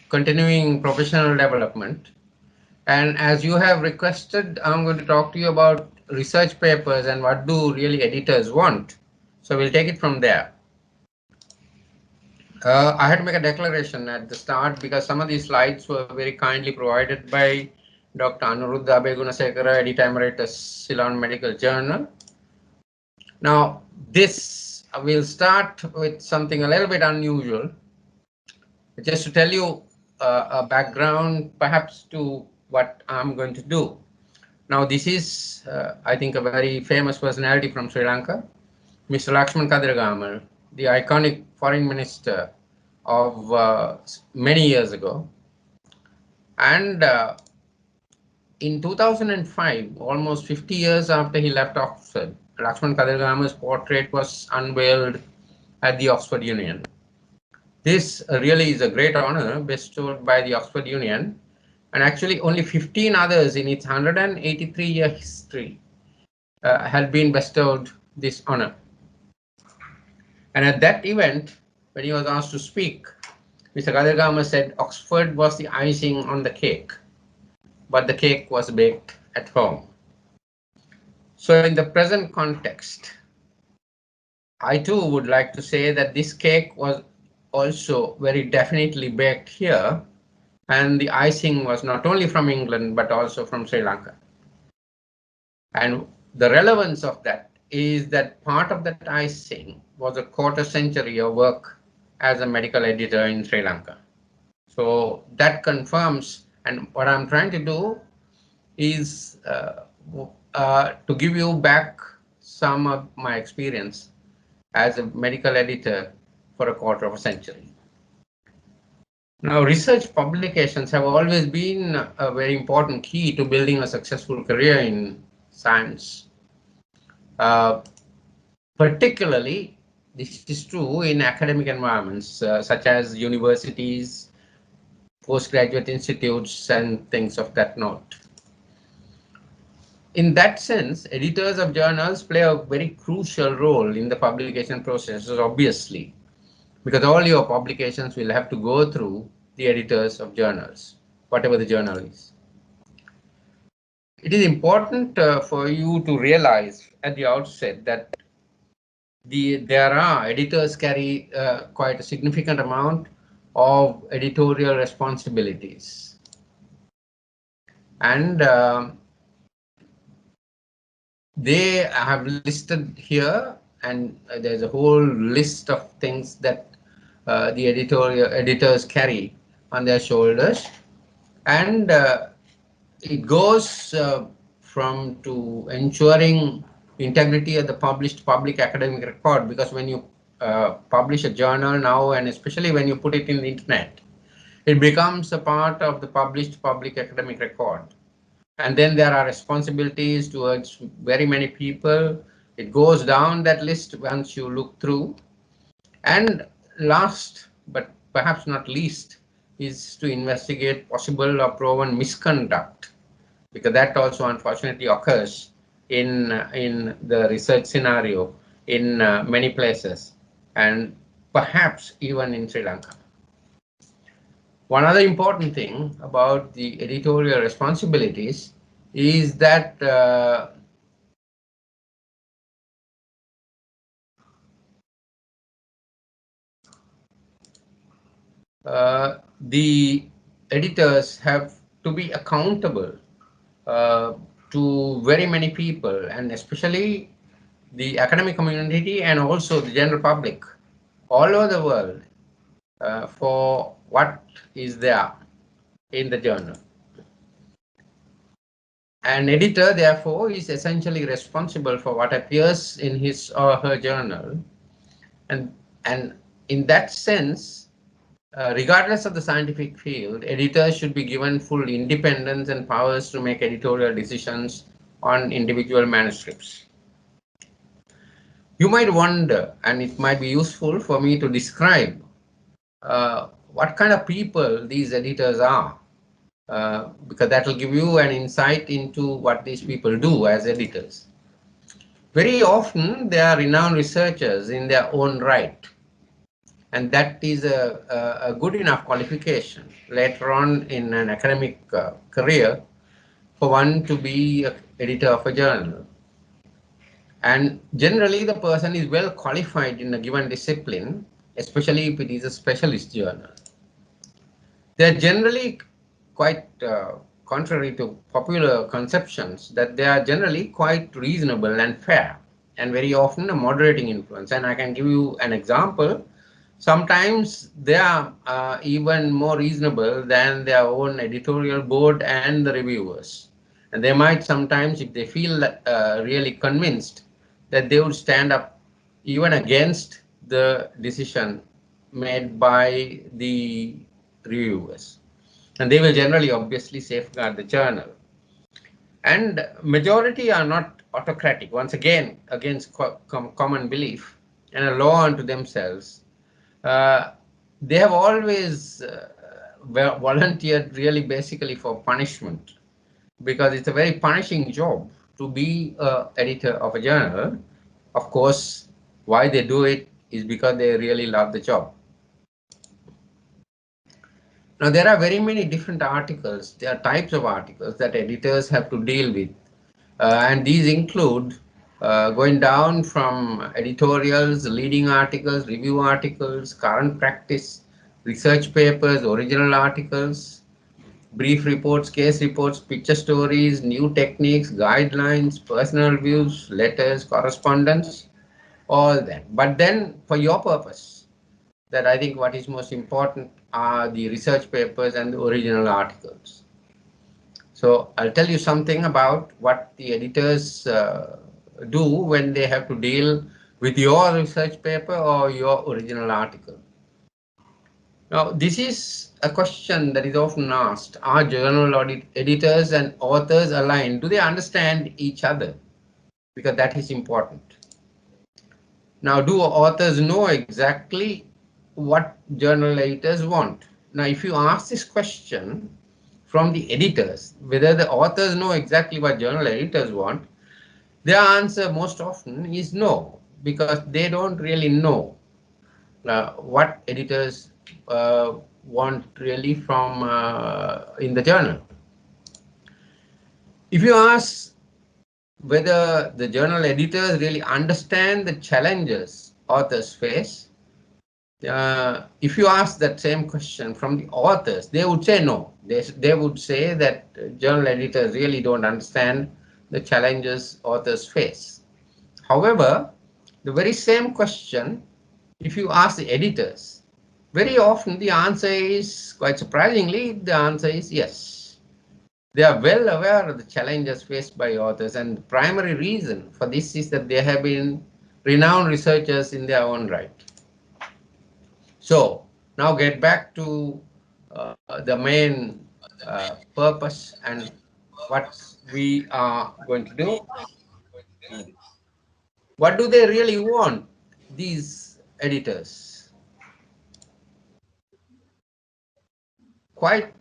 continuing professional development. And as you have requested, I'm going to talk to you about research papers and what do really editors want. So we'll take it from there. I had to make a declaration at the start because some of these slides were very kindly provided by Dr. Anuruddha Begunasekara, Editor Emeritus, Ceylon Medical Journal. Now, this will start with something a little bit unusual. Just to tell you a background, perhaps, to what I'm going to do. Now, this is, I think, a very famous personality from Sri Lanka, Mr. Lakshman Kadirgamal, the iconic foreign minister of many years ago. And in 2005, almost 50 years after he left Oxford, Lakshman Kadirgamal's portrait was unveiled at the Oxford Union. This really is a great honor bestowed by the Oxford Union, and actually only 15 others in its 183-year history had been bestowed this honor. And at that event, when he was asked to speak, Mr. Kadirgamal said Oxford was the icing on the cake, but the cake was baked at home. So in the present context, I too would like to say that this cake was also very definitely baked here, and the icing was not only from England but also from Sri Lanka. And the relevance of that is that part of that icing was a quarter century of work as a medical editor in Sri Lanka. So that confirms, and what I'm trying to do is to give you back some of my experience as a medical editor for a quarter of a century. Now, research publications have always been a very important key to building a successful career in science. Particularly, this is true in academic environments such as universities, postgraduate institutes, and things of that note. In that sense, editors of journals play a very crucial role in the publication process, obviously, because all your publications will have to go through the editors of journals, whatever the journal is. It is important for you to realize at the outset that editors carry quite a significant amount of editorial responsibilities. And they have listed here, and there's a whole list of things that the editors carry on their shoulders, and it goes from to ensuring integrity of the published public academic record, because when you publish a journal now, and especially when you put it in the internet, it becomes a part of the published public academic record. And then there are responsibilities towards very many people. It goes down that list once you look through. And last, but perhaps not least, is to investigate possible or proven misconduct, because that also unfortunately occurs in the research scenario in many places, and perhaps even in Sri Lanka. One other important thing about the editorial responsibilities is that the editors have to be accountable to very many people, and especially the academic community and also the general public all over the world for what is there in the journal. An editor, therefore, is essentially responsible for what appears in his or her journal, and in that sense, regardless of the scientific field, editors should be given full independence and powers to make editorial decisions on individual manuscripts. You might wonder, and it might be useful for me to describe what kind of people these editors are, because that will give you an insight into what these people do as editors. Very often, they are renowned researchers in their own right, and that is a good enough qualification later on in an academic career for one to be an editor of a journal. And generally, the person is well qualified in a given discipline, especially if it is a specialist journal. They are generally quite contrary to popular conceptions, that they are generally quite reasonable and fair, and very often a moderating influence. And I can give you an example. Sometimes they are even more reasonable than their own editorial board and the reviewers. And they might sometimes, if they feel really convinced, that they would stand up even against the decision made by the reviewers. And they will generally obviously safeguard the journal. And majority are not autocratic, once again, against common belief and a law unto themselves. They have always volunteered really basically for punishment, because it's a very punishing job to be an editor of a journal. Of course, why they do it is because they really love the job. Now, there are very many different articles. There are types of articles that editors have to deal with. And these include going down from editorials, leading articles, review articles, current practice, research papers, original articles, brief reports, case reports, picture stories, new techniques, guidelines, personal views, letters, correspondence, all that. But then for your purpose, that I think what is most important are the research papers and the original articles. So I'll tell you something about what the editors do when they have to deal with your research paper or your original article. Now, this is a question that is often asked. Are journal editors and authors aligned? Do they understand each other? Because that is important. Now, do authors know exactly what journal editors want? Now, if you ask this question from the editors, whether the authors know exactly what journal editors want, their answer most often is no, because they don't really know what editors want really from in the journal. If you ask whether the journal editors really understand the challenges authors face, if you ask that same question from the authors, they would say no. They would say that journal editors really don't understand the challenges authors face. However, the very same question, if you ask the editors, very often the answer is, quite surprisingly, the answer is yes. They are well aware of the challenges faced by authors, and the primary reason for this is that they have been renowned researchers in their own right. So now get back to the main purpose and what we are going to do. What do they really want, these editors? Quite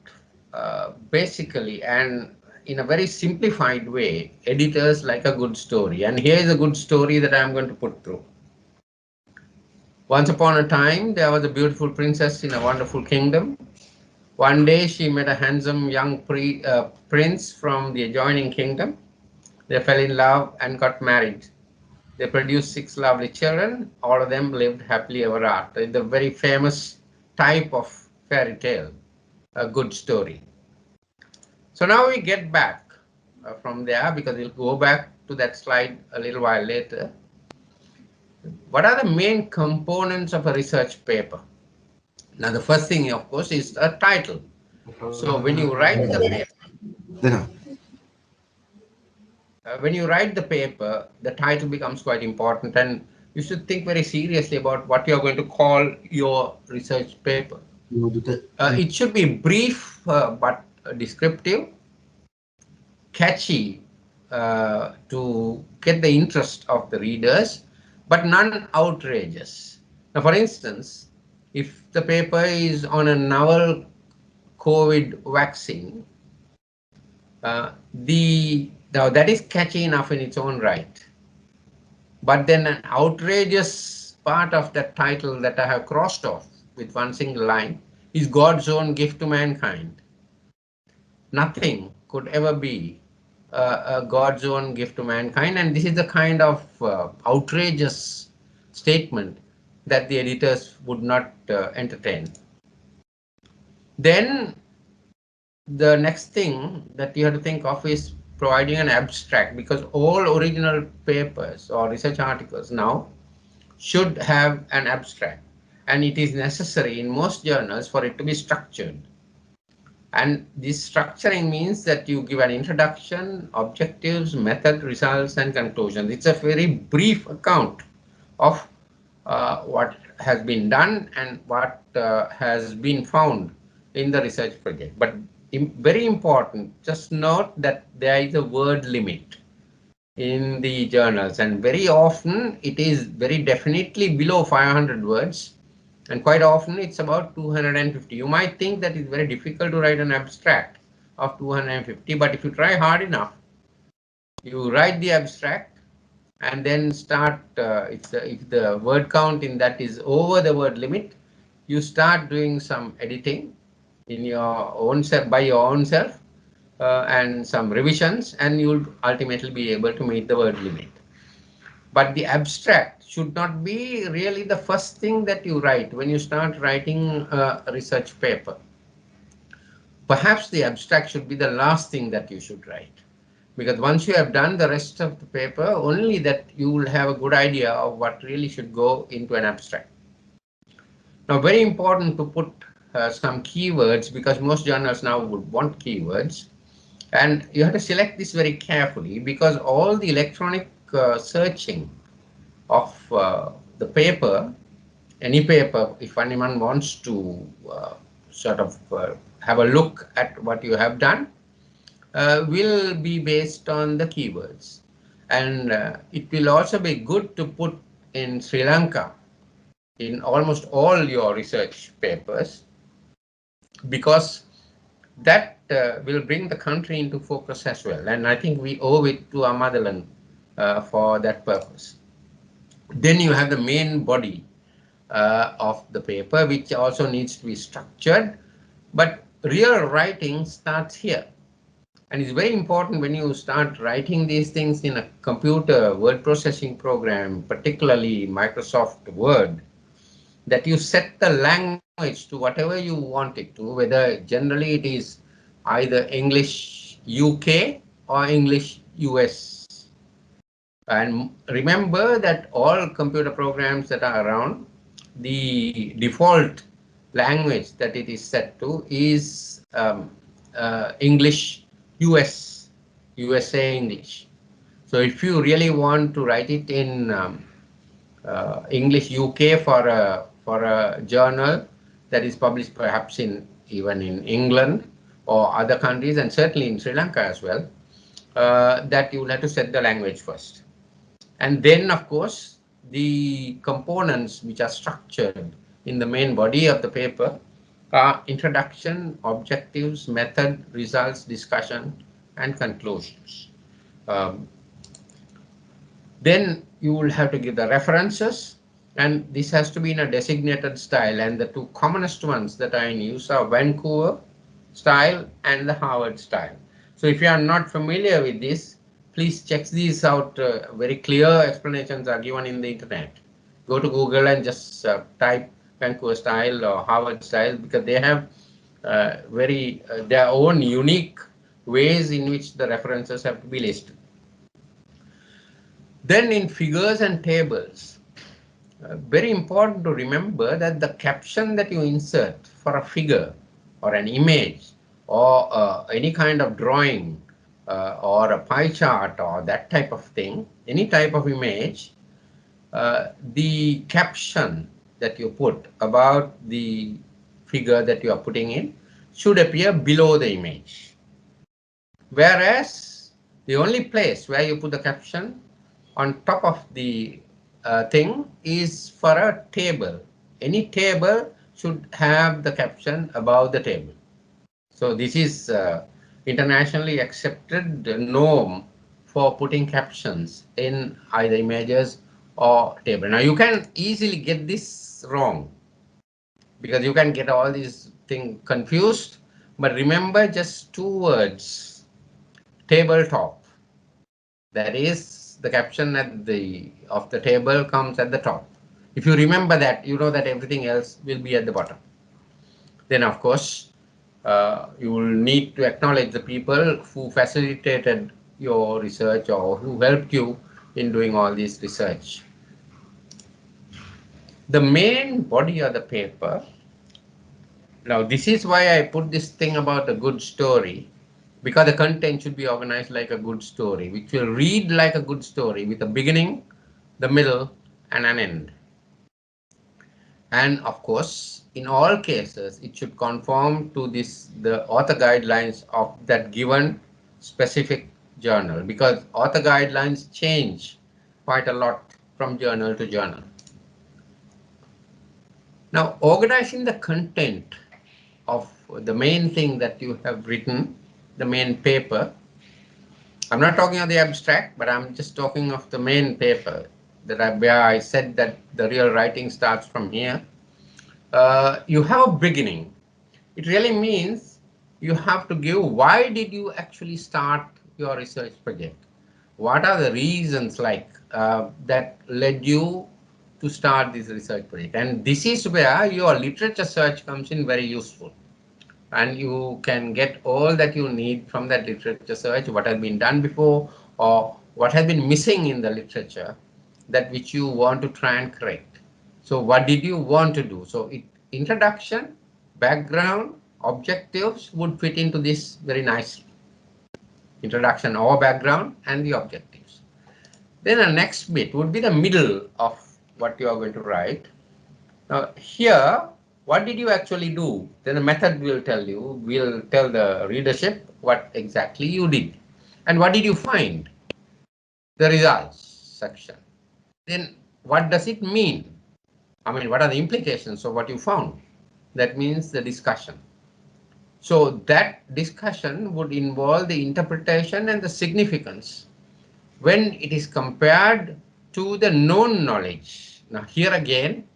basically, and in a very simplified way, editors like a good story. And here is a good story that I'm going to put through. Once upon a time, there was a beautiful princess in a wonderful kingdom. One day, she met a handsome young prince from the adjoining kingdom. They fell in love and got married. They produced 6 lovely children. All of them lived happily ever after. It's a very famous type of fairy tale, a good story. So now we get back from there, because we'll go back to that slide a little while later. What are the main components of a research paper? Now, the first thing, of course, is a title. So when you write the paper, the title becomes quite important, and you should think very seriously about what you're going to call your research paper. It should be brief but descriptive, catchy to get the interest of the readers, but non-outrageous. Now, for instance, if the paper is on a novel COVID vaccine, now that is catchy enough in its own right. But then an outrageous part of that title that I have crossed off with one single line is God's own gift to mankind. Nothing could ever be God's own gift to mankind, and this is the kind of outrageous statement that the editors would not entertain. Then the next thing that you have to think of is providing an abstract, because all original papers or research articles now should have an abstract, and it is necessary in most journals for it to be structured. And this structuring means that you give an introduction, objectives, method, results, and conclusions. It's a very brief account of what has been done and what has been found in the research project. But very important, just note that there is a word limit in the journals, and very often it is very definitely below 500 words, and quite often it's about 250. You might think that it's very difficult to write an abstract of 250, but if you try hard enough, you write the abstract and then start, if the word count in that is over the word limit, you start doing some editing in your own self, by your own self, and some revisions, and you'll ultimately be able to meet the word limit. But the abstract should not be really the first thing that you write when you start writing a research paper. Perhaps the abstract should be the last thing that you should write, because once you have done the rest of the paper, only that you will have a good idea of what really should go into an abstract. Now, very important to put some keywords, because most journals now would want keywords. And you have to select this very carefully, because all the electronic searching of the paper, any paper, if anyone wants to sort of have a look at what you have done, will be based on the keywords. And it will also be good to put in Sri Lanka in almost all your research papers, because that will bring the country into focus as well. And I think we owe it to our motherland for that purpose. Then you have the main body of the paper, which also needs to be structured, but real writing starts here. And it's very important when you start writing these things in a computer word processing program, particularly Microsoft Word, that you set the language to whatever you want it to, whether generally it is either English UK or English US. And remember that all computer programs that are around, the default language that it is set to is English US, USA English. So if you really want to write it in English UK for a journal that is published perhaps even in England or other countries, and certainly in Sri Lanka as well, that you will have to set the language first. And then, of course, the components which are structured in the main body of the paper are introduction, objectives, method, results, discussion, and conclusions. Then you will have to give the references, and this has to be in a designated style. And the two commonest ones that are in use are Vancouver style and the Harvard style. So if you are not familiar with this, please check these out. Very clear explanations are given in the internet. Go to Google and just type Vancouver style or Harvard style, because they have their own unique ways in which the references have to be listed. Then in figures and tables, very important to remember that the caption that you insert for a figure or an image or any kind of drawing or a pie chart or that type of thing, any type of image, the caption that you put about the figure that you are putting in should appear below the image. Whereas the only place where you put the caption on top of the thing is for a table. Any table should have the caption above the table. So this is internationally accepted norm for putting captions in either images or table. Now you can easily get this wrong because you can get all these things confused. But remember just two words: tabletop. That is the caption at the of the table comes at the top. If you remember that, you know that everything else will be at the bottom. Then of course, you will need to acknowledge the people who facilitated your research or who helped you in doing all this research. The main body of the paper. Now, this is why I put this thing about a good story, because the content should be organized like a good story, which will read like a good story with a beginning, the middle, and an end. And of course, in all cases, it should conform to the author guidelines of that given specific journal, because author guidelines change quite a lot from journal to journal. Now, organizing the content of the main thing that you have written, the main paper. I'm not talking of the abstract, but I'm just talking of the main paper where I said that the real writing starts from here. You have a beginning. It really means you have to give why did you actually start your research project? What are the reasons that led you to start this research project? And this is where your literature search comes in very useful. And you can get all that you need from that literature search, what has been done before or what has been missing in the literature, that which you want to try and correct. So what did you want to do? So introduction, background, objectives would fit into this very nicely. Introduction or background and the objectives. Then the next bit would be the middle of what you are going to write. Now here, what did you actually do? Then the method will tell the readership what exactly you did. And what did you find? The results section. Then what does it mean? I mean, what are the implications of what you found? That means the discussion. So that discussion would involve the interpretation and the significance when it is compared to the known knowledge. Now here again,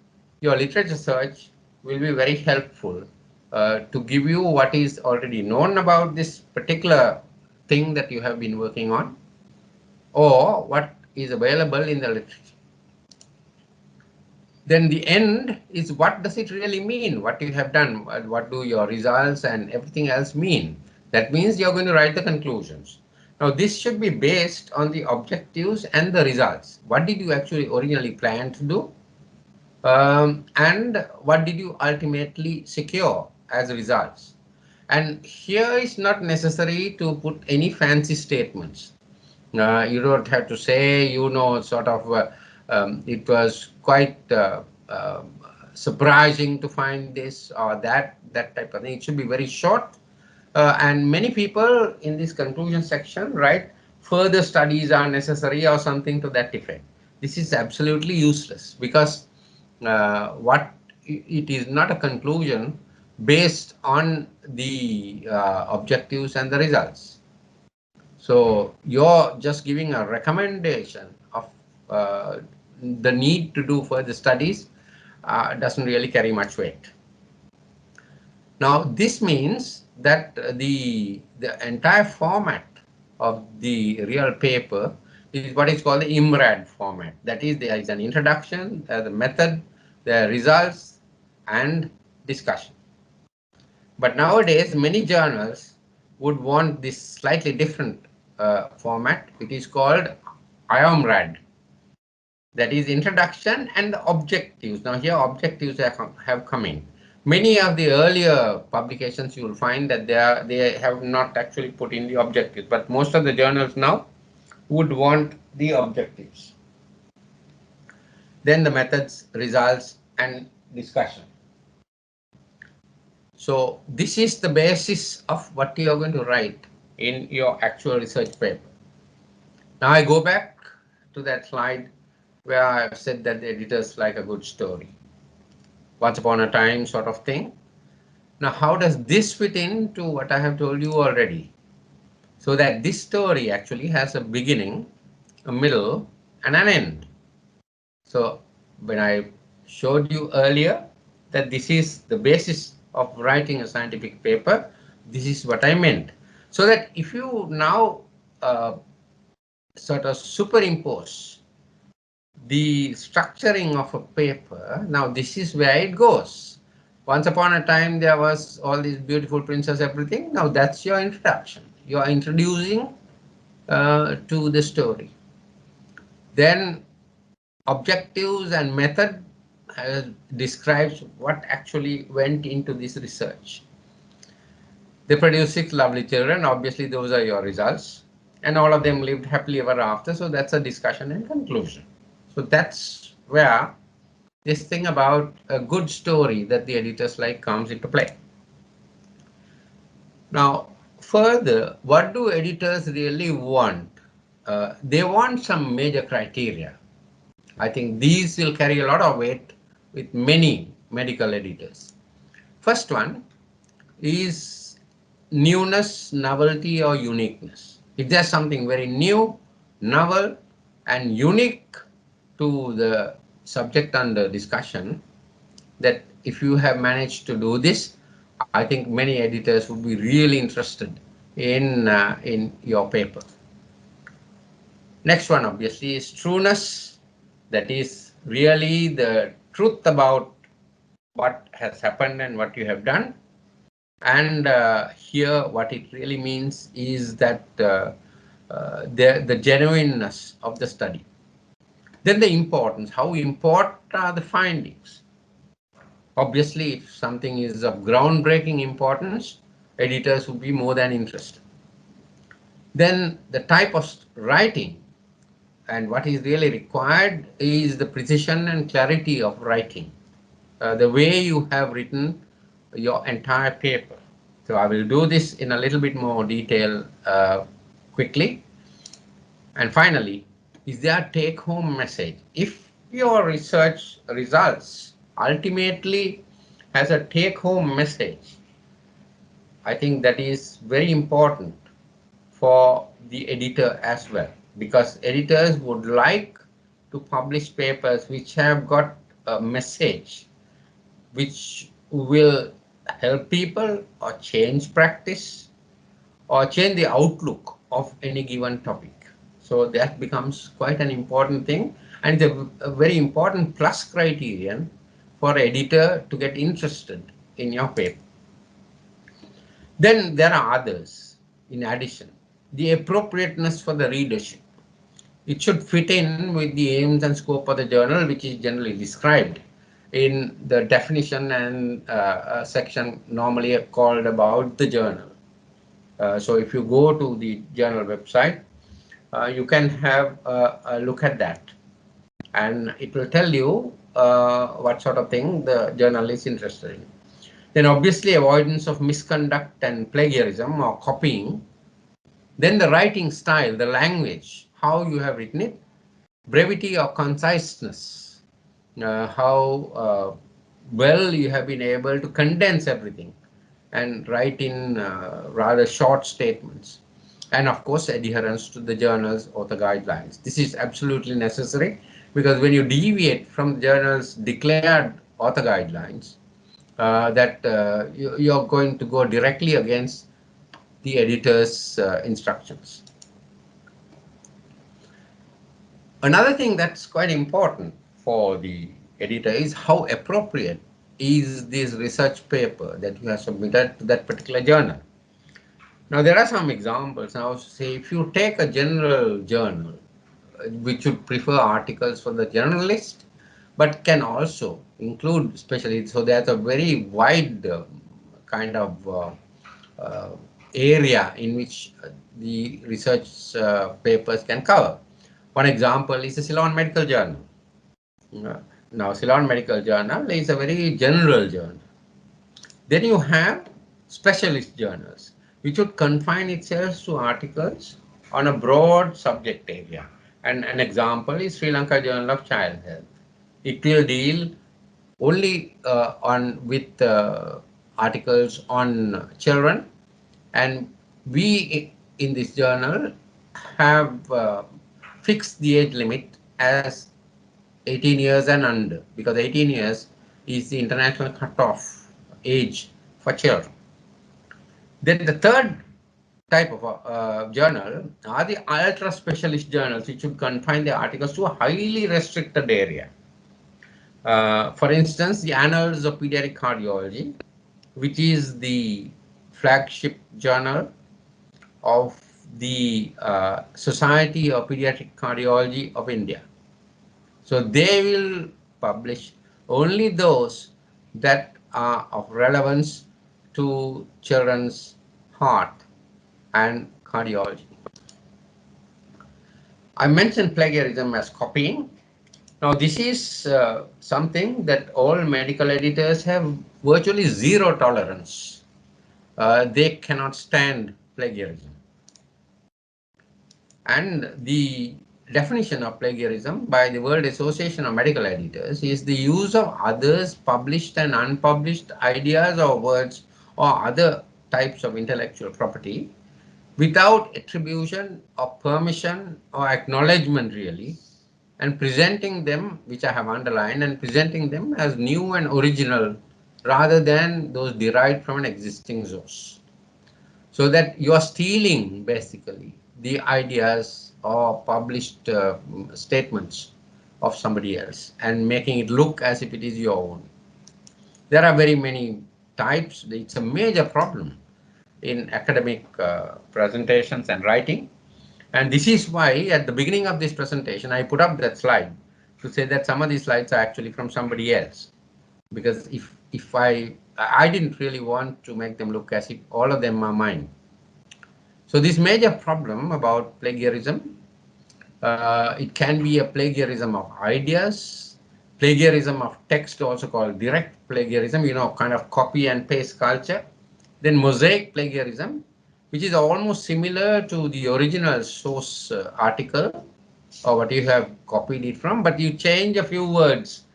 your literature search will be very helpful to give you what is already known about this particular thing that you have been working on, or what is available in the literature. Then the end is what does it really mean? What you have done? What do your results and everything else mean? That means you're going to write the conclusions. Now this should be based on the objectives and the results. What did you actually originally plan to do? And what did you ultimately secure as results? And here is not necessary to put any fancy statements. You don't have to say, it was quite surprising to find this or that type of thing. It should be very short. And many people in this conclusion section write, further studies are necessary or something to that effect. This is absolutely useless because it is not a conclusion based on the objectives and the results. So you're just giving a recommendation of the need to do further studies, doesn't really carry much weight. Now this means that the entire format of the real paper is what is called the IMRAD format. That is, there is an introduction, the method, the results, and discussion. But nowadays, many journals would want this slightly different format. It is called IOMRAD. That is introduction and the objectives. Now here objectives have come in. Many of the earlier publications you will find that they have not actually put in the objectives, but most of the journals now would want the objectives. Then the methods, results, and discussion. So this is the basis of what you are going to write in your actual research paper. Now I go back to that slide where I've said that the editors like a good story. Once upon a time sort of thing. Now how does this fit into what I have told you already? So that this story actually has a beginning, a middle, and an end. So when I showed you earlier that this is the basis of writing a scientific paper, this is what I meant. So that if you now sort of superimpose the structuring of a paper, now this is where it goes. Once upon a time there was all these beautiful princess everything. Now that's your introduction. You are introducing to the story. Then objectives and method describes what actually went into this research. They produced 6 lovely children. Obviously, those are your results. And all of them lived happily ever after. So that's a discussion and conclusion. So that's where this thing about a good story that the editors like comes into play. Now, further, what do editors really want? They want some major criteria. I think these will carry a lot of weight with many medical editors. First one is newness, novelty, or uniqueness. If there's something very new, novel, and unique to the subject under discussion, that if you have managed to do this, I think many editors would be really interested in your paper. Next one, obviously, is trueness. That is really the truth about what has happened and what you have done. And here, what it really means is that the genuineness of the study. Then the importance. How important are the findings? Obviously, if something is of groundbreaking importance, editors would be more than interested. Then the type of writing. And what is really required is the precision and clarity of writing. The way you have written your entire paper. So I will do this in a little bit more detail quickly. And finally, is there a take-home message? If your research results ultimately has a take-home message, I think that is very important for the editor as well, because editors would like to publish papers which have got a message which will help people or change practice or change the outlook of any given topic. So that becomes quite an important thing, and it's a very important plus criterion for an editor to get interested in your paper. Then there are others in addition. The appropriateness for the readership. It should fit in with the aims and scope of the journal, which is generally described in the definition and section normally called about the journal. So if you go to the journal website, you can have a look at that, and it will tell you what sort of thing the journal is interested in. Then obviously avoidance of misconduct and plagiarism or copying. Then the writing style, the language, how you have written it, brevity or conciseness, how well you have been able to condense everything and write in rather short statements. And of course, adherence to the journal's author guidelines. This is absolutely necessary, because when you deviate from the journal's declared author guidelines, you're going to go directly against the editor's instructions. Another thing that's quite important for the editor is how appropriate is this research paper that you have submitted to that particular journal. Now, there are some examples. Now, say if you take a general journal, which would prefer articles for the journalist, but can also include specialists. So there's a very wide kind of area in which the research papers can cover. One example is the Ceylon Medical Journal. Now, Ceylon Medical Journal is a very general journal. Then you have specialist journals, which would confine itself to articles on a broad subject area. And an example is Sri Lanka Journal of Child Health. It will deal only with articles on children, and we in this journal have fixed the age limit as 18 years and under, because 18 years is the international cutoff age for children. Then the third type of journal are the ultra specialist journals, which should confine the articles to a highly restricted area. For instance, the Annals of Pediatric Cardiology, which is the flagship journal of the Society of Pediatric Cardiology of India. So they will publish only those that are of relevance to children's heart and cardiology. I mentioned plagiarism as copying. Now, this is something that all medical editors have virtually zero tolerance. They cannot stand plagiarism. And the definition of plagiarism by the World Association of Medical Editors is the use of others' published and unpublished ideas or words or other types of intellectual property without attribution or permission or acknowledgement, really, and presenting them, which I have underlined, and presenting them as new and original rather than those derived from an existing source. So that you are stealing basically the ideas or published statements of somebody else and making it look as if it is your own. There are very many types. It's a major problem in academic presentations and writing. And this is why at the beginning of this presentation, I put up that slide to say that some of these slides are actually from somebody else. Because if I didn't really want to make them look as if all of them are mine. So this major problem about plagiarism, it can be a plagiarism of ideas, plagiarism of text, also called direct plagiarism, kind of copy and paste culture. Then mosaic plagiarism, which is almost similar to the original source article or what you have copied it from, but you change a few words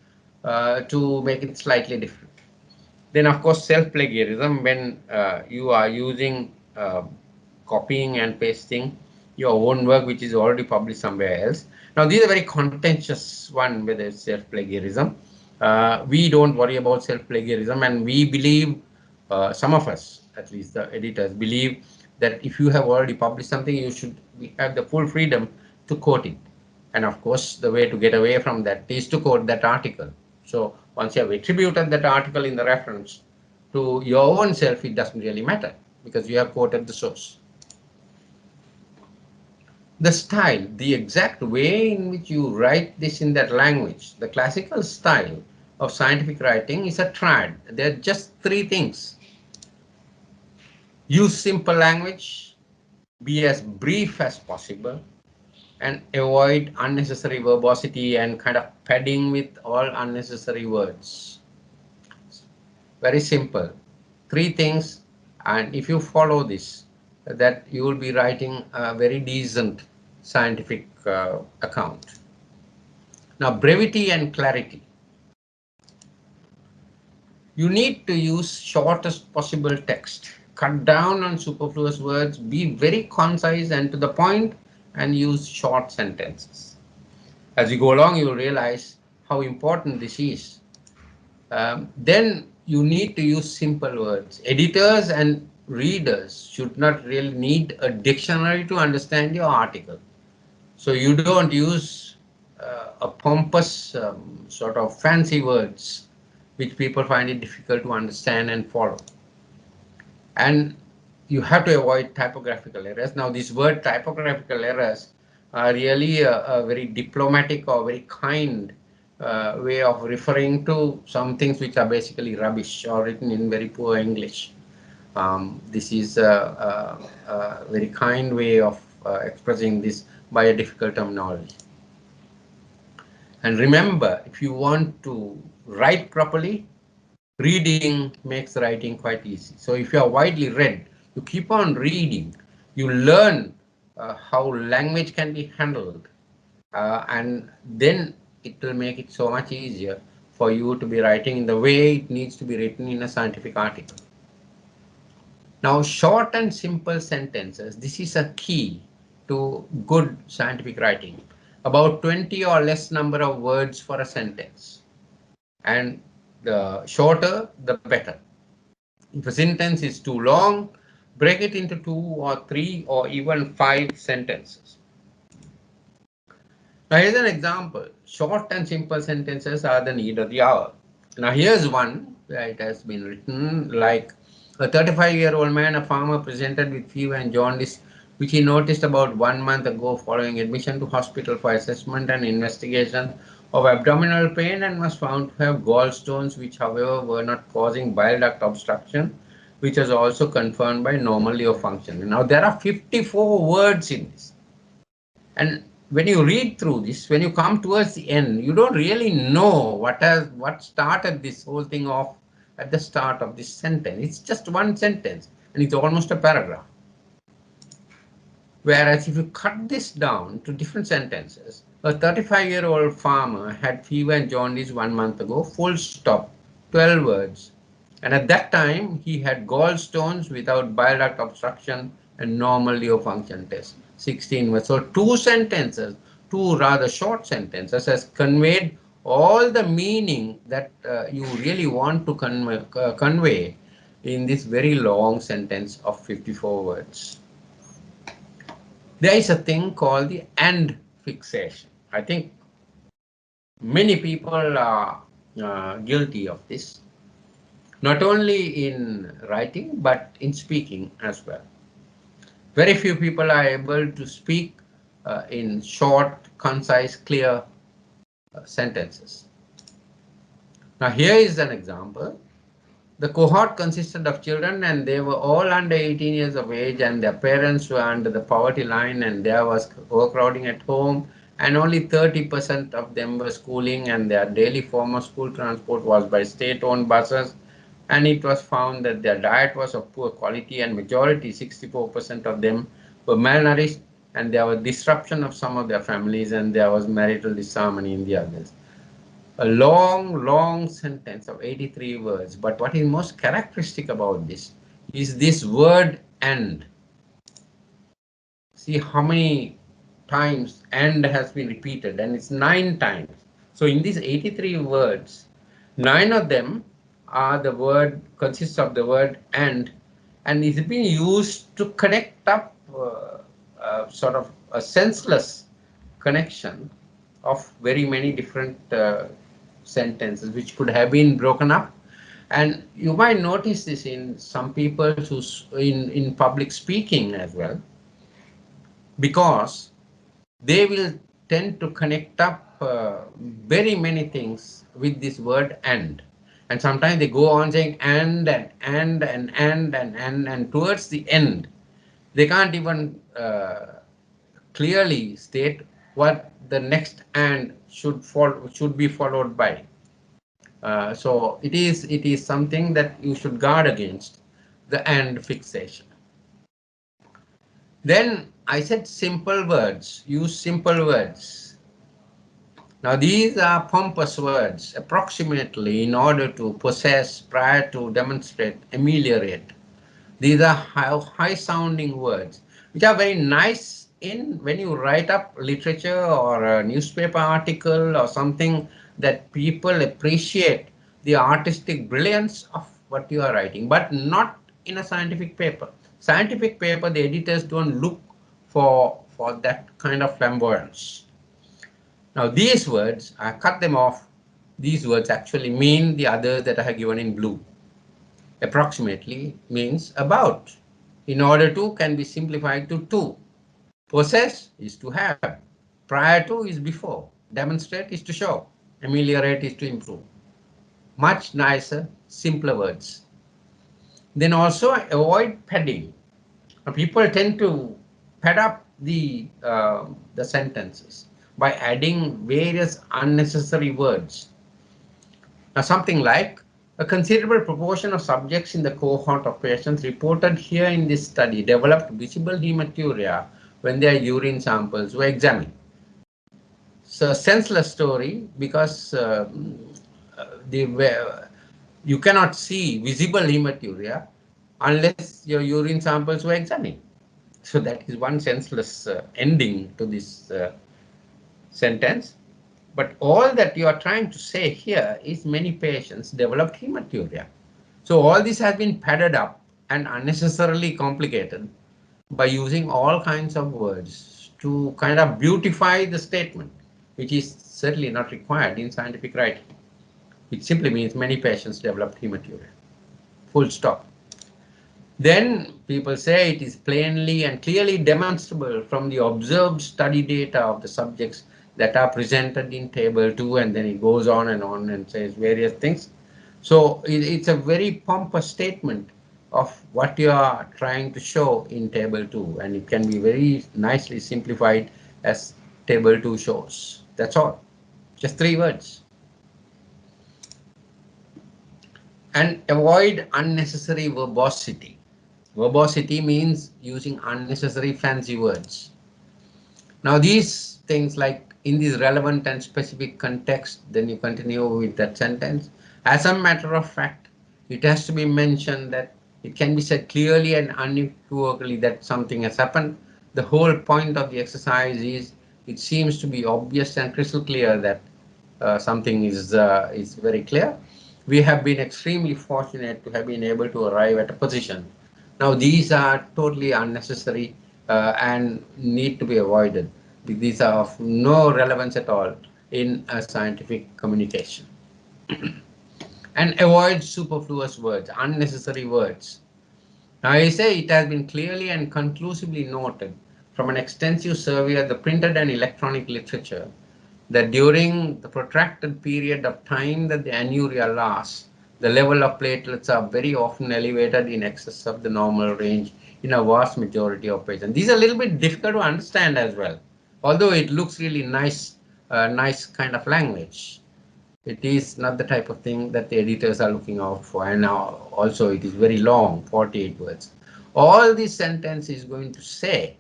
to make it slightly different. Then, of course, self-plagiarism, when you are using copying and pasting your own work, which is already published somewhere else. Now, these are very contentious one, whether it's self-plagiarism. We don't worry about self-plagiarism, and we believe, some of us, at least the editors, believe that if you have already published something, you should have the full freedom to quote it. And of course, the way to get away from that is to quote that article. So once you have attributed that article in the reference to your own self, it doesn't really matter because you have quoted the source. The style, the exact way in which you write this in that language, the classical style of scientific writing is a triad. There are just three things. Use simple language, be as brief as possible, and avoid unnecessary verbosity and kind of padding with all unnecessary words. Very simple. Three things, and if you follow this, that you will be writing a very decent scientific account. Now, brevity and clarity. You need to use shortest possible text. Cut down on superfluous words, be very concise and to the point, and use short sentences. As you go along, you will realize how important this is. Then you need to use simple words. Editors and readers should not really need a dictionary to understand your article. So you don't use a pompous sort of fancy words which people find it difficult to understand and follow. And you have to avoid typographical errors. Now, this word typographical errors are really a very diplomatic or very kind way of referring to some things which are basically rubbish or written in very poor English. This is a very kind way of expressing this by a difficult terminology. And remember, if you want to write properly, reading makes writing quite easy. So if you are widely read, you keep on reading, you learn how language can be handled, and then it will make it so much easier for you to be writing in the way it needs to be written in a scientific article. Now, short and simple sentences, this is a key to good scientific writing. about 20 or less number of words for a sentence. And the shorter, the better. If a sentence is too long, break it into 2 or 3 or even 5 sentences. Now here's an example. Short and simple sentences are the need of the hour. Now here's one where it has been written like a 35-year-old man, a farmer, presented with fever and jaundice, which he noticed about 1 month ago following admission to hospital for assessment and investigation of abdominal pain, and was found to have gallstones, which however were not causing bile duct obstruction, which was also confirmed by normal liver function. Now there are 54 words in this. And when you read through this, when you come towards the end, you don't really know what started this whole thing off at the start of this sentence. It's just one sentence, and it's almost a paragraph. Whereas if you cut this down to different sentences, a 35-year-old farmer had fever and jaundice 1 month ago, full stop, 12 words. And at that time, he had gallstones without bile duct obstruction and normal liver function test, 16 words. So two sentences, two rather short sentences, has conveyed all the meaning that you really want to convey in this very long sentence of 54 words. There is a thing called the and fixation. I think many people are guilty of this, not only in writing, but in speaking as well. Very few people are able to speak in short, concise, clear sentences. Now here is an example. The cohort consisted of children, and they were all under 18 years of age, and their parents were under the poverty line, and there was overcrowding at home, and only 30% of them were schooling, and their daily form of school transport was by state-owned buses, and it was found that their diet was of poor quality, and majority, 64% of them, were malnourished, and there was disruption of some of their families, and there was marital disharmony in the others. A long sentence of 83 words. But what is most characteristic about this is this word and. See how many times and has been repeated, and it's 9 times. So in these 83 words, 9 of them are the word, consists of the word and it's been used to connect up sort of a senseless connection of very many different sentences which could have been broken up. And you might notice this in some people who's in public speaking as well, because they will tend to connect up very many things with this word and sometimes they go on saying and towards the end they can't even clearly state what the next and should be followed by. So it is something that you should guard against, the and fixation. Then I said simple words, use simple words. Now these are pompous words, approximately, in order to possess, prior to, demonstrate, ameliorate. These are high sounding words, which are very nice in when you write up literature or a newspaper article or something that people appreciate the artistic brilliance of what you are writing, but not in a scientific paper. Scientific paper, the editors don't look for that kind of flamboyance. Now these words, I cut them off. These words actually mean the others that I have given in blue. Approximately means about. In order to can be simplified to. Possess is to have. Prior to is before. Demonstrate is to show. Ameliorate is to improve. Much nicer, simpler words. Then also avoid padding. Now, people tend to pad up the sentences by adding various unnecessary words. Now something like, a considerable proportion of subjects in the cohort of patients reported here in this study developed visible hematuria when their urine samples were examined. So a senseless story, because you cannot see visible hematuria unless your urine samples were examined. So that is one senseless ending to this sentence. But all that you are trying to say here is many patients developed hematuria. So all this has been padded up and unnecessarily complicated by using all kinds of words to kind of beautify the statement, which is certainly not required in scientific writing. It simply means many patients developed hematuria. Full stop. Then people say it is plainly and clearly demonstrable from the observed study data of the subjects that are presented in table 2, and then it goes on and says various things. So it's a very pompous statement of what you are trying to show in table 2, and it can be very nicely simplified as table 2 shows. That's all. Just 3 words. And avoid unnecessary verbosity. Verbosity means using unnecessary fancy words. Now these things, like in this relevant and specific context, then you continue with that sentence. As a matter of fact, it has to be mentioned that it can be said clearly and unequivocally that something has happened. The whole point of the exercise is it seems to be obvious and crystal clear that something is very clear. We have been extremely fortunate to have been able to arrive at a position. Now these are totally unnecessary and need to be avoided. These are of no relevance at all in a scientific communication. And avoid superfluous words, unnecessary words. Now I say it has been clearly and conclusively noted from an extensive survey of the printed and electronic literature that during the protracted period of time that the anuria lasts, the level of platelets are very often elevated in excess of the normal range in a vast majority of patients. These are a little bit difficult to understand as well, although it looks really nice, nice kind of language. It is not the type of thing that the editors are looking out for, and now also it is very long, 48 words. All this sentence is going to say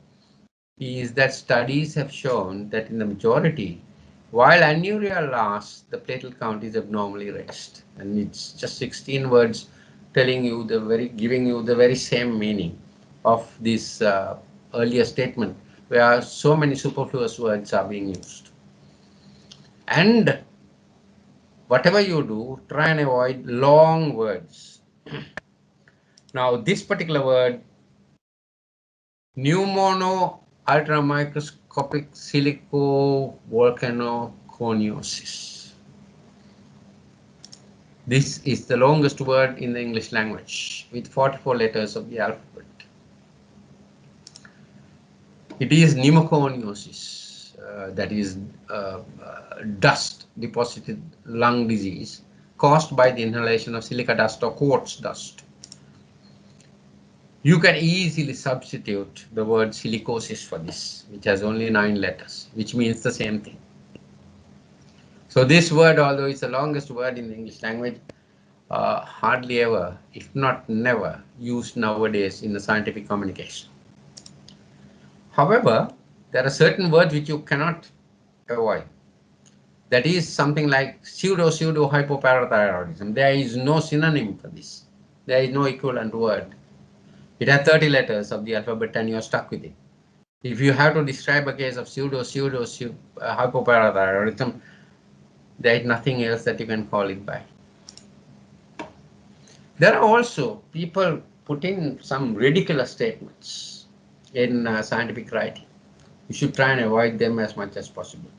is that studies have shown that in the majority, while anuria lasts, the platelet count is abnormally raised, and it's just 16 words telling you giving you the very same meaning of this earlier statement, where so many superfluous words are being used. And whatever you do, try and avoid long words. Now, this particular word, pneumono ultramicroscopic silicovolcanoconiosis. This is the longest word in the English language with 44 letters of the alphabet. It is pneumoconiosis, that is dust deposited lung disease caused by the inhalation of silica dust or quartz dust. You can easily substitute the word silicosis for this, which has only 9 letters, which means the same thing. So this word, although it's the longest word in the English language, hardly ever, if not never, used nowadays in the scientific communication. However, there are certain words which you cannot avoid. That is something like pseudo hypoparathyroidism. There is no synonym for this. There is no equivalent word. It has 30 letters of the alphabet and you're stuck with it. If you have to describe a case of pseudo hypoparathyroidism, there is nothing else that you can call it by. There are also people putting some ridiculous statements in scientific writing. You should try and avoid them as much as possible.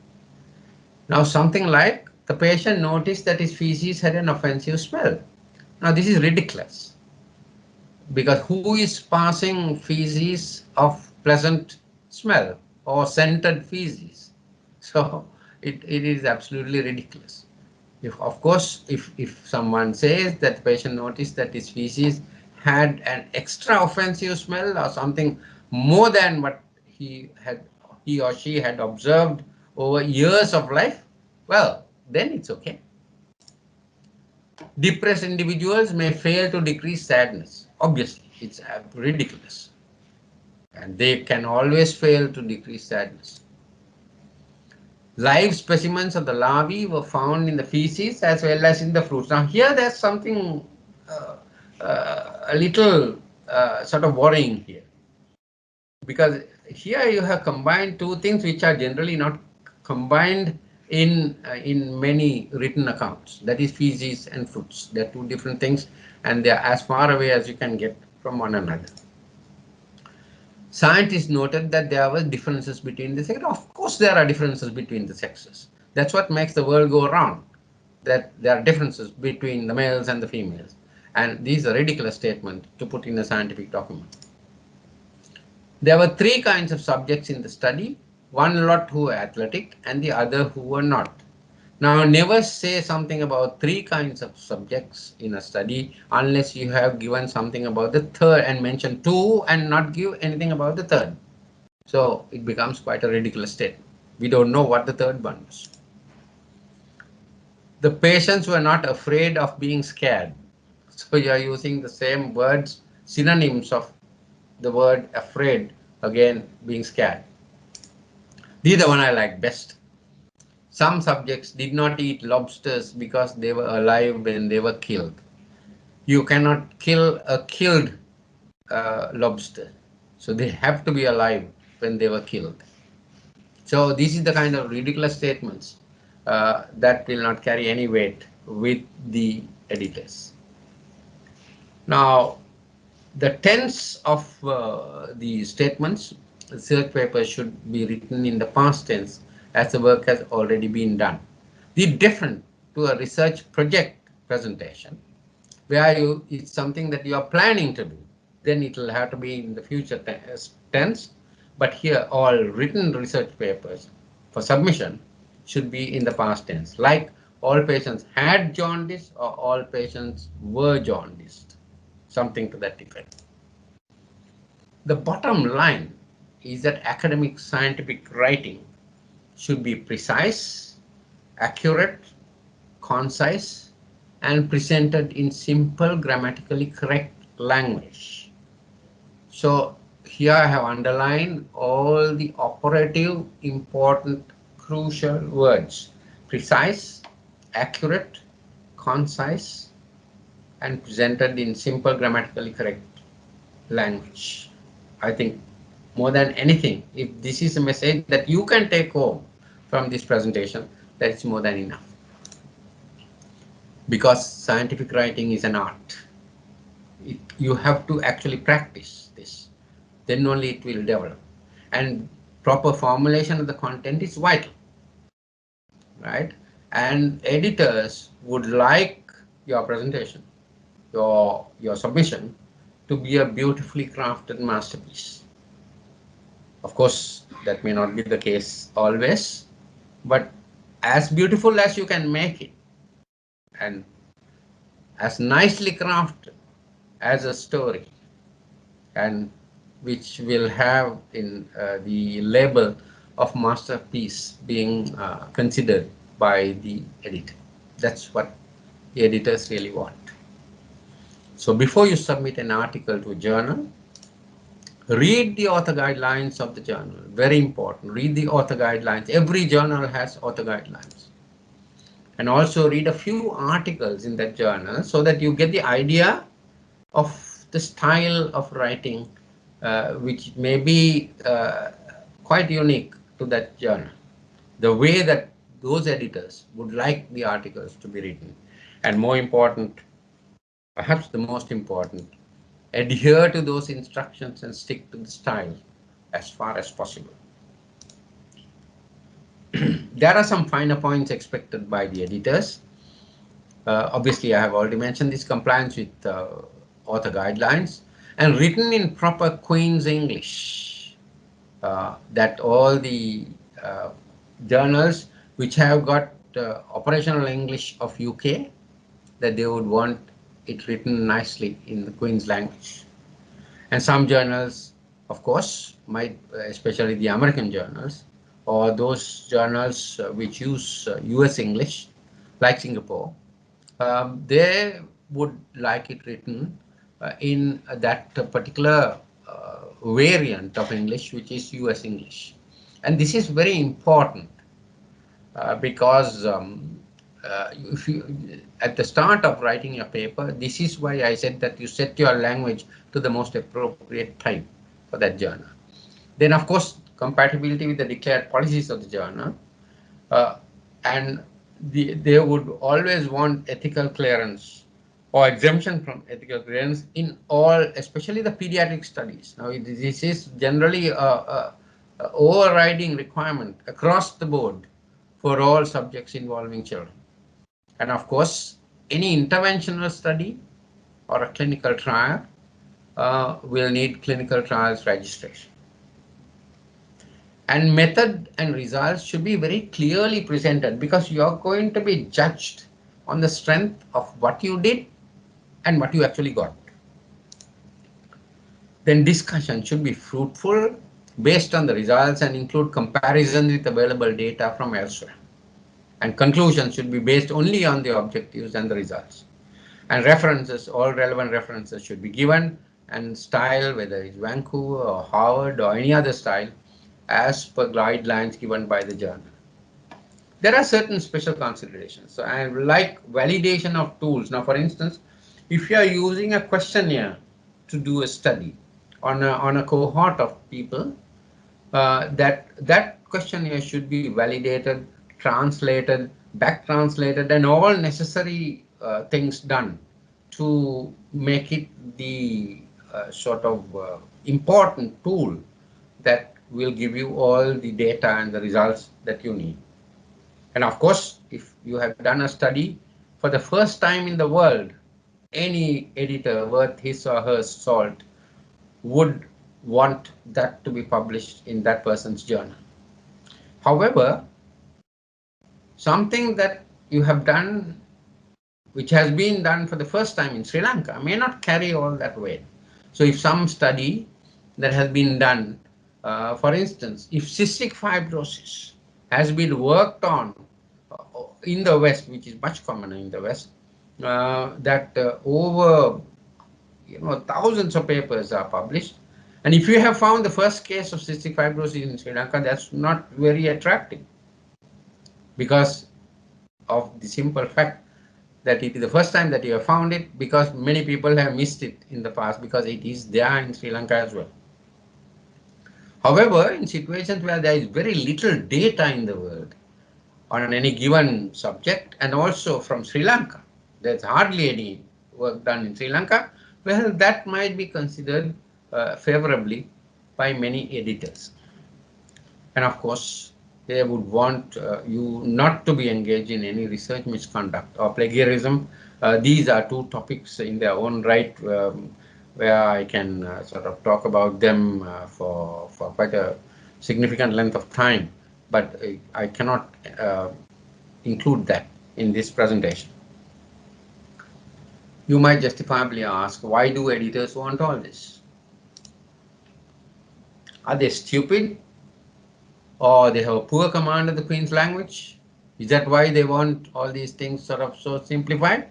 Now, something like the patient noticed that his feces had an offensive smell. Now, this is ridiculous, because who is passing feces of pleasant smell or scented feces? So it is absolutely ridiculous. Of course, if someone says that the patient noticed that his feces had an extra offensive smell or something more than what he or she had observed over years of life, well, then it's okay. Depressed individuals may fail to decrease sadness. Obviously, it's ridiculous. And they can always fail to decrease sadness. Live specimens of the larvae were found in the feces as well as in the fruits. Now here there's something a little sort of worrying here, because here you have combined two things which are generally not combined in many written accounts. That is feces and fruits. They're two different things, and they're as far away as you can get from one another. Scientists noted that there were differences between the sexes. Of course, there are differences between the sexes. That's what makes the world go round, that there are differences between the males and the females. And these are ridiculous statements to put in a scientific document. There were three kinds of subjects in the study, one lot who were athletic and the other who were not. Now, never say something about three kinds of subjects in a study unless you have given something about the third and mentioned two and not give anything about the third. So it becomes quite a ridiculous statement. We don't know what the third one is. The patients were not afraid of being scared. So you are using the same words, synonyms of the word afraid, again being scared. This is the one I like best. Some subjects did not eat lobsters because they were alive when they were killed. You cannot kill a killed lobster. So they have to be alive when they were killed. So this is the kind of ridiculous statements that will not carry any weight with the editors. Now, the tense of the statements, research papers should be written in the past tense as the work has already been done. This is different to a research project presentation where it's something that you are planning to do. Then it will have to be in the future tense. But here, all written research papers for submission should be in the past tense, like all patients had jaundice or all patients were jaundiced, something to that effect. The bottom line is that academic scientific writing should be precise, accurate, concise, and presented in simple, grammatically correct language. So here I have underlined all the operative, important, crucial words: precise, accurate, concise, and presented in simple, grammatically correct language. I think more than anything, if this is a message that you can take home from this presentation, that's more than enough. Because scientific writing is an art. You have to actually practice this. Then only it will develop. And proper formulation of the content is vital, right? And editors would like your presentation, your submission, to be a beautifully crafted masterpiece. Of course, that may not be the case always, but as beautiful as you can make it and as nicely crafted as a story, and which will have in the label of masterpiece being considered by the editor. That's what the editors really want. So before you submit an article to a journal, read the author guidelines of the journal. Very important. Read the author guidelines. Every journal has author guidelines. And also read a few articles in that journal so that you get the idea of the style of writing, which may be quite unique to that journal. The way that those editors would like the articles to be written. And more important, perhaps the most important, adhere to those instructions and stick to the style as far as possible. There are some finer points expected by the editors. Obviously, I have already mentioned this: compliance with author guidelines and written in proper Queen's English. That all the journals which have got operational English of UK, that they would want it written nicely in the Queen's language. And some journals, of course, might, especially the American journals, or those journals which use US English, like Singapore, they would like it written in that particular variant of English, which is US English. And this is very important because if you, at the start of writing your paper, this is why I said that you set your language to the most appropriate type for that journal. Then, of course, compatibility with the declared policies of the journal, uh, and they would always want ethical clearance or exemption from ethical clearance in all, especially the pediatric studies. Now, this is generally a overriding requirement across the board for all subjects involving children. And of course, any interventional study or a clinical trial will need clinical trials registration. And method and results should be very clearly presented, because you are going to be judged on the strength of what you did and what you actually got. Then discussion should be fruitful based on the results and include comparisons with available data from elsewhere. And conclusions should be based only on the objectives and the results. And references, all relevant references should be given, and style, whether it's Vancouver or Harvard or any other style, as per guidelines given by the journal. There are certain special considerations. So I like validation of tools. Now, for instance, if you are using a questionnaire to do a study on a cohort of people, that questionnaire should be validated, translated, back translated, and all necessary things done to make it the sort of important tool that will give you all the data and the results that you need. And of course, if you have done a study for the first time in the world, any editor worth his or her salt would want that to be published in that person's journal. However, something that you have done, which has been done for the first time in Sri Lanka, may not carry all that weight. So if some study that has been done, for instance, if cystic fibrosis has been worked on in the West, which is much commoner in the West, that over thousands of papers are published. And if you have found the first case of cystic fibrosis in Sri Lanka, that's not very attractive, because of the simple fact that it is the first time that you have found it, because many people have missed it in the past, because it is there in Sri Lanka as well. However, in situations where there is very little data in the world on any given subject, and also from Sri Lanka, there's hardly any work done in Sri Lanka, well, that might be considered favorably by many editors. And of course, they would want you not to be engaged in any research misconduct or plagiarism. These are two topics in their own right, where I can sort of talk about them for quite a significant length of time, but I cannot include that in this presentation. You might justifiably ask, why do editors want all this? Are they stupid? Or they have a poor command of the Queen's language? Is that why they want all these things sort of so simplified?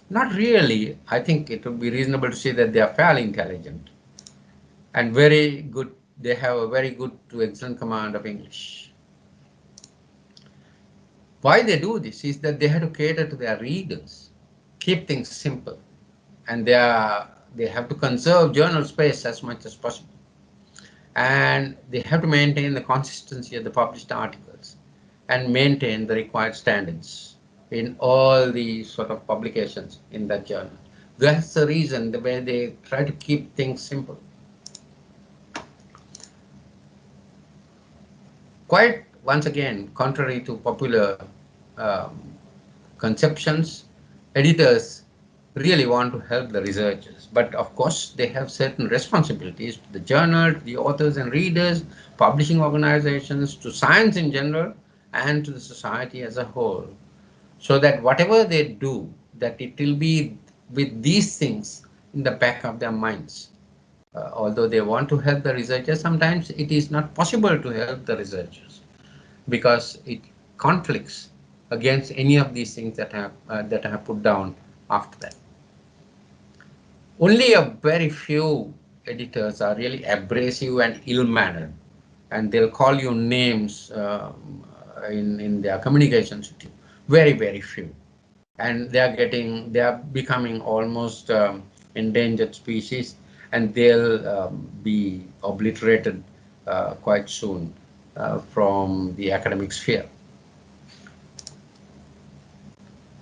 Not really. I think it would be reasonable to say that they are fairly intelligent and very good. They have a very good to excellent command of English. Why they do this is that they have to cater to their readers, keep things simple, and they have to conserve journal space as much as possible. And they have to maintain the consistency of the published articles and maintain the required standards in all the sort of publications in that journal. That's the reason the way they try to keep things simple. Quite once again, contrary to popular conceptions, editors really want to help the researchers. But of course, they have certain responsibilities to the journal, to the authors and readers, publishing organizations, to science in general, and to the society as a whole. So that whatever they do, that it will be with these things in the back of their minds. Although they want to help the researchers, sometimes it is not possible to help the researchers because it conflicts against any of these things that I have put down after that. Only a very few editors are really abrasive and ill-mannered, and they'll call you names in their communications with you. Very, very few, and they are becoming almost endangered species, and they'll be obliterated quite soon. from the academic sphere.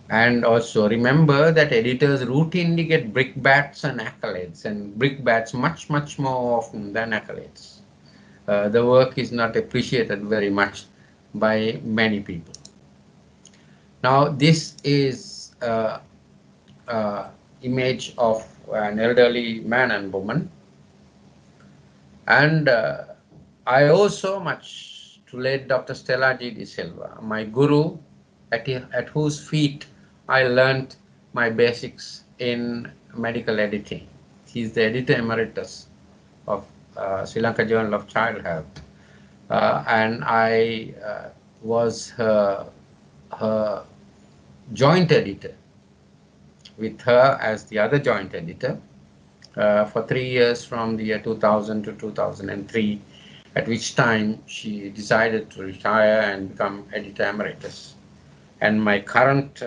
And also remember that editors routinely get brickbats and accolades, and brickbats much more often than accolades. The work is not appreciated very much by many people. Now this is image of an elderly man and woman, and I owe so much to late Dr. Stella G. De Silva, my guru, at whose feet I learned my basics in medical editing. He's the editor emeritus of Sri Lanka Journal of Child Health, and I was her joint editor with her as the other joint editor for 3 years, from the year 2000 to 2003, at which time she decided to retire and become editor emeritus. And my current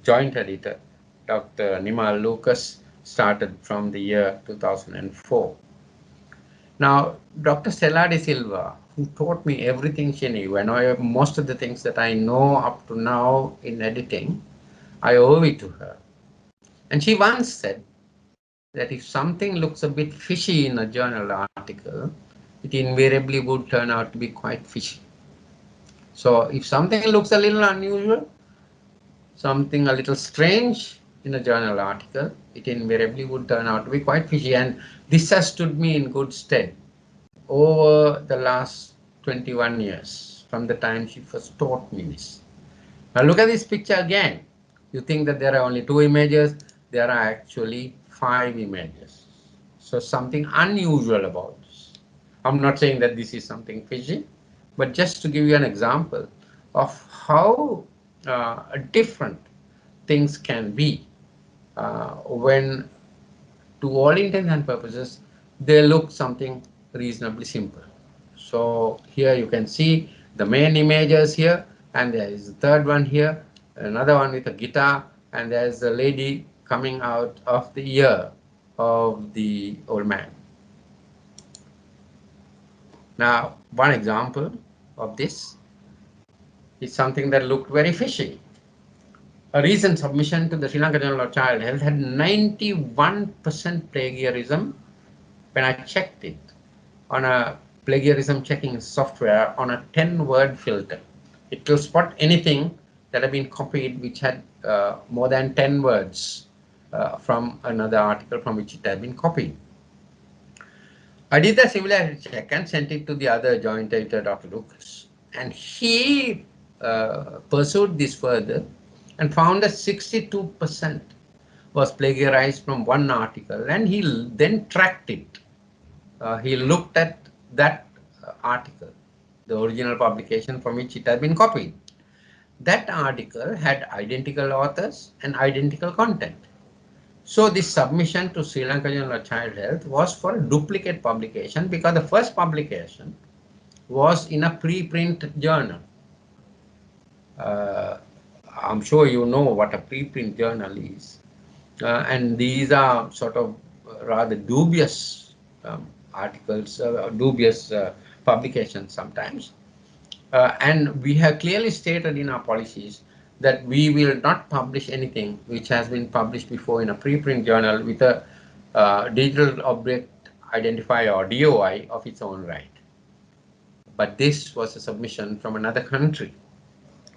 joint editor, Dr. Nimal Lucas, started from the year 2004. Now, Dr. Stella De Silva, who taught me everything she knew, and most of the things that I know up to now in editing, I owe it to her. And she once said that if something looks a bit fishy in a journal article, it invariably would turn out to be quite fishy. So if something looks a little unusual, something a little strange in a journal article, it invariably would turn out to be quite fishy. And this has stood me in good stead over the last 21 years from the time she first taught me this. Now look at this picture again. You think that there are only 2 images. There are actually 5 images. So something unusual about this. I'm not saying that this is something fishy, but just to give you an example of how different things can be when, to all intents and purposes, they look something reasonably simple. So here you can see the main images here, and there is a third one here, another one with a guitar, and there's a lady coming out of the ear of the old man. Now, one example of this is something that looked very fishy. A recent submission to the Sri Lanka Journal of Child Health had 91% plagiarism when I checked it on a plagiarism checking software on a 10-word filter. It will spot anything that had been copied which had more than 10 words from another article from which it had been copied. I did the similarity check and sent it to the other joint editor, Dr. Lucas. And he pursued this further and found that 62% was plagiarized from one article, and he then tracked it. He looked at that article, the original publication from which it had been copied. That article had identical authors and identical content. So this submission to Sri Lanka Journal of Child Health was for a duplicate publication, because the first publication was in a preprint journal. I'm sure you know what a preprint journal is. And these are sort of rather dubious articles, dubious publications sometimes. And we have clearly stated in our policies that we will not publish anything which has been published before in a preprint journal with a digital object identifier, or DOI, of its own right. But this was a submission from another country.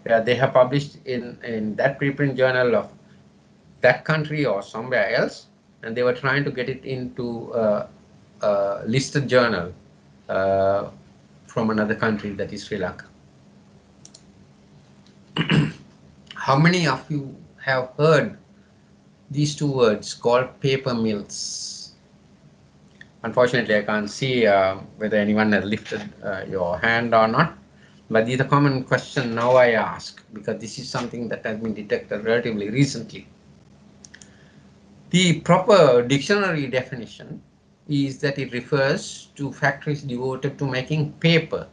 They have published in that preprint journal of that country or somewhere else, and they were trying to get it into a listed journal from another country, that is Sri Lanka. How many of you have heard these 2 words called paper mills? Unfortunately, I can't see whether anyone has lifted your hand or not, but these are common questions now I ask, because this is something that has been detected relatively recently. The proper dictionary definition is that it refers to factories devoted to making paper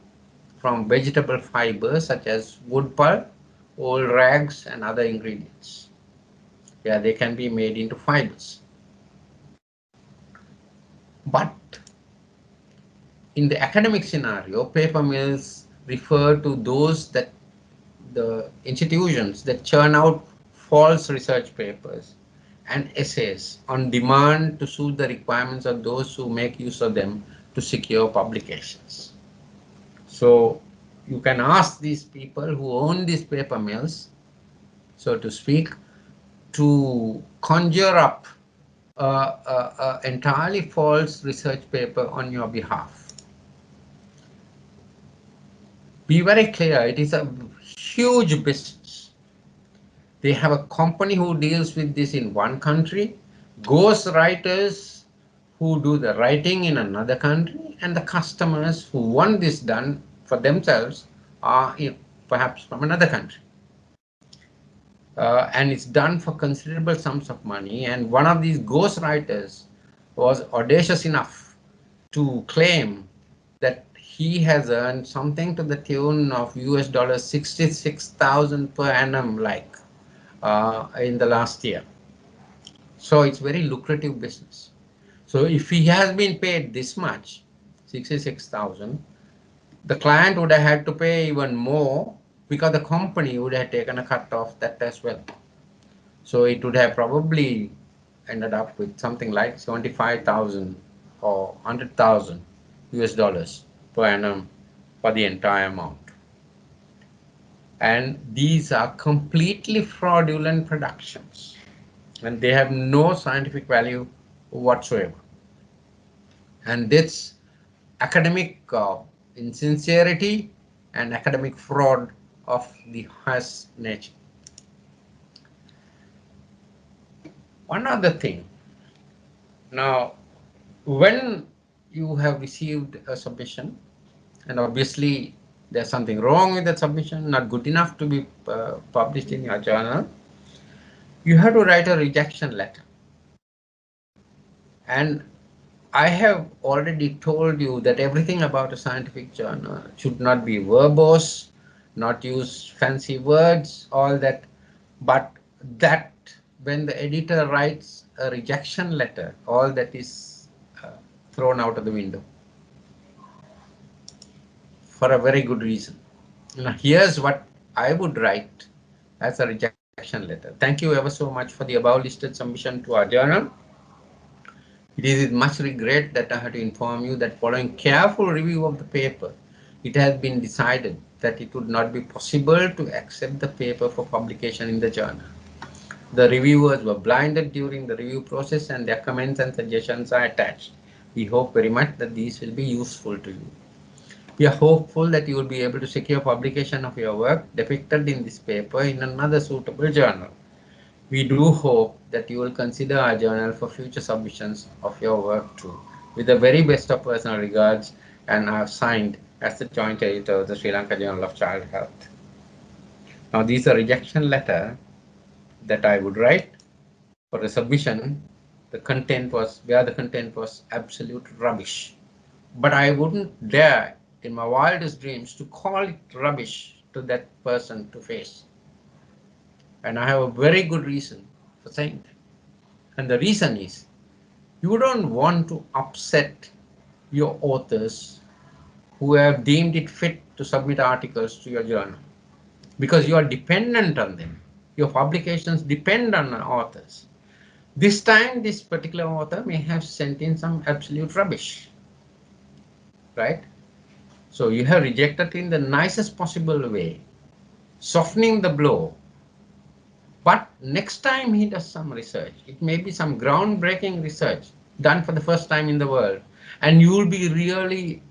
from vegetable fibers such as wood pulp, old rags, and other ingredients. They can be made into fibers. But in the academic scenario, paper mills refer to those that the institutions that churn out false research papers and essays on demand to suit the requirements of those who make use of them to secure publications. So you can ask these people who own these paper mills, so to speak, to conjure up a entirely false research paper on your behalf. Be very clear, it is a huge business. They have a company who deals with this in one country, ghost writers who do the writing in another country, and the customers who want this done for themselves are perhaps from another country. And it's done for considerable sums of money. And one of these ghost writers was audacious enough to claim that he has earned something to the tune of US dollars 66,000 per annum, like in the last year. So it's very lucrative business. So if he has been paid this much, 66,000, the client would have had to pay even more because the company would have taken a cut off that as well. So it would have probably ended up with something like 75,000 or 100,000 US dollars per annum for the entire amount. And these are completely fraudulent productions, and they have no scientific value whatsoever. And this academic insincerity and academic fraud of the highest nature. One other thing, now when you have received a submission, and obviously there's something wrong with that submission, not good enough to be published in your journal, you have to write a rejection letter. And I have already told you that everything about a scientific journal should not be verbose, not use fancy words, all that, but that when the editor writes a rejection letter, all that is thrown out of the window for a very good reason. Now, here's what I would write as a rejection letter. Thank you ever so much for the above listed submission to our journal. It is with much regret that I have to inform you that following careful review of the paper, it has been decided that it would not be possible to accept the paper for publication in the journal. The reviewers were blinded during the review process and their comments and suggestions are attached. We hope very much that these will be useful to you. We are hopeful that you will be able to secure publication of your work depicted in this paper in another suitable journal. We do hope that you will consider our journal for future submissions of your work too. With the very best of personal regards, and I have signed as the joint editor of the Sri Lanka Journal of Child Health. Now, these are rejection letter that I would write for a submission. The content was absolute rubbish. But I wouldn't dare in my wildest dreams to call it rubbish to that person to face. And I have a very good reason for saying that. And the reason is, you don't want to upset your authors who have deemed it fit to submit articles to your journal, because you are dependent on them. Your publications depend on authors. This time, this particular author may have sent in some absolute rubbish, right? So you have rejected in the nicest possible way, softening the blow. But next time he does some research, it may be some groundbreaking research done for the first time in the world, and you will be really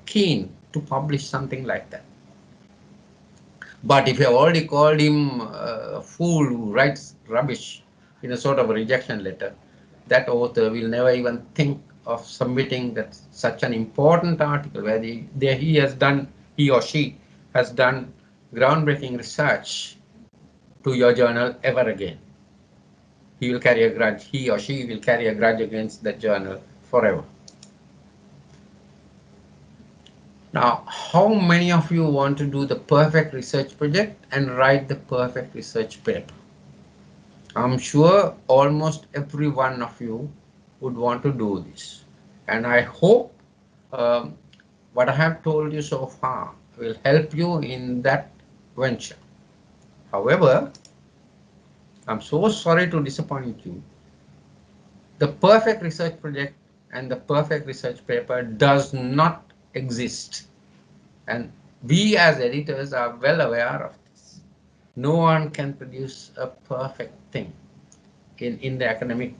keen to publish something like that. But if you have already called him a fool who writes rubbish in a sort of a rejection letter, that author will never even think of submitting that such an important article where he or she has done groundbreaking research to your journal ever again. He or she will carry a grudge against that journal forever. Now, how many of you want to do the perfect research project and write the perfect research paper? I'm sure almost every one of you would want to do this. And I hope um, what I have told you so far will help you in that venture. However, I'm so sorry to disappoint you. The perfect research project and the perfect research paper does not exist. And we as editors are well aware of this. No one can produce a perfect thing in the academic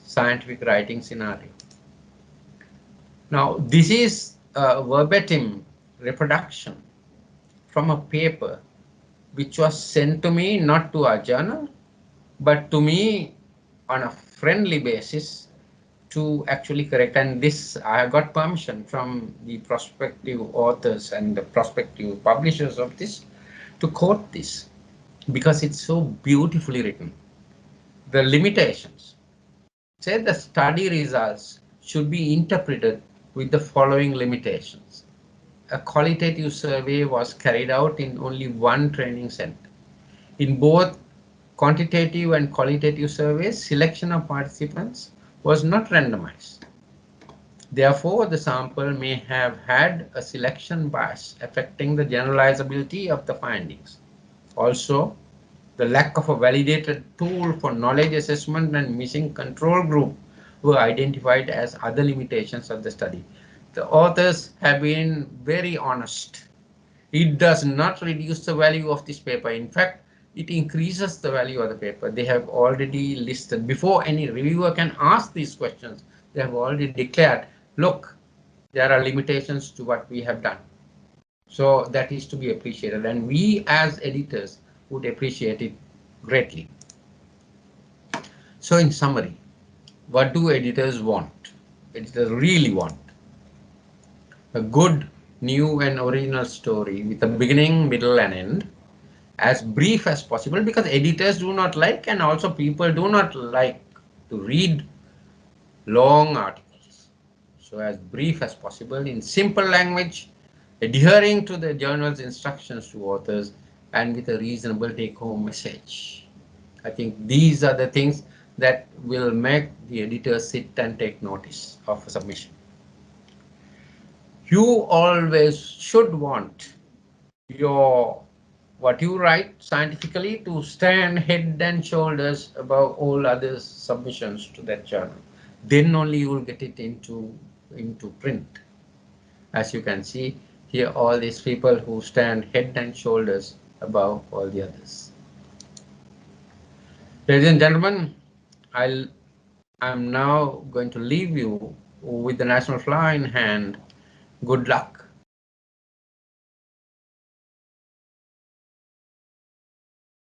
scientific writing scenario. Now, this is a verbatim reproduction from a paper which was sent to me, not to our journal, but to me on a friendly basis to actually correct. And this, I got permission from the prospective authors and the prospective publishers of this to quote this because it's so beautifully written. The limitations. Say the study results should be interpreted with the following limitations. A qualitative survey was carried out in only one training center. In both quantitative and qualitative surveys, selection of participants was not randomized. Therefore, the sample may have had a selection bias affecting the generalizability of the findings. Also, the lack of a validated tool for knowledge assessment and missing control group were identified as other limitations of the study. The authors have been very honest. It does not reduce the value of this paper. In fact, it increases the value of the paper. They have already listed, before any reviewer can ask these questions, they have already declared, look, there are limitations to what we have done. So that is to be appreciated, and we as editors would appreciate it greatly. So in summary, what do editors want? Editors really want a good, new and original story with a beginning, middle and end, as brief as possible, because editors do not like, and also people do not like to read long articles. So as brief as possible in simple language, adhering to the journal's instructions to authors, and with a reasonable take-home message. I think these are the things that will make the editor sit and take notice of a submission. You always should want your what you write scientifically to stand head and shoulders above all other submissions to that journal. Then only you will get it into print. As you can see here, all these people who stand head and shoulders above all the others. Ladies and gentlemen, I'm now going to leave you with the national flower in hand. Good luck.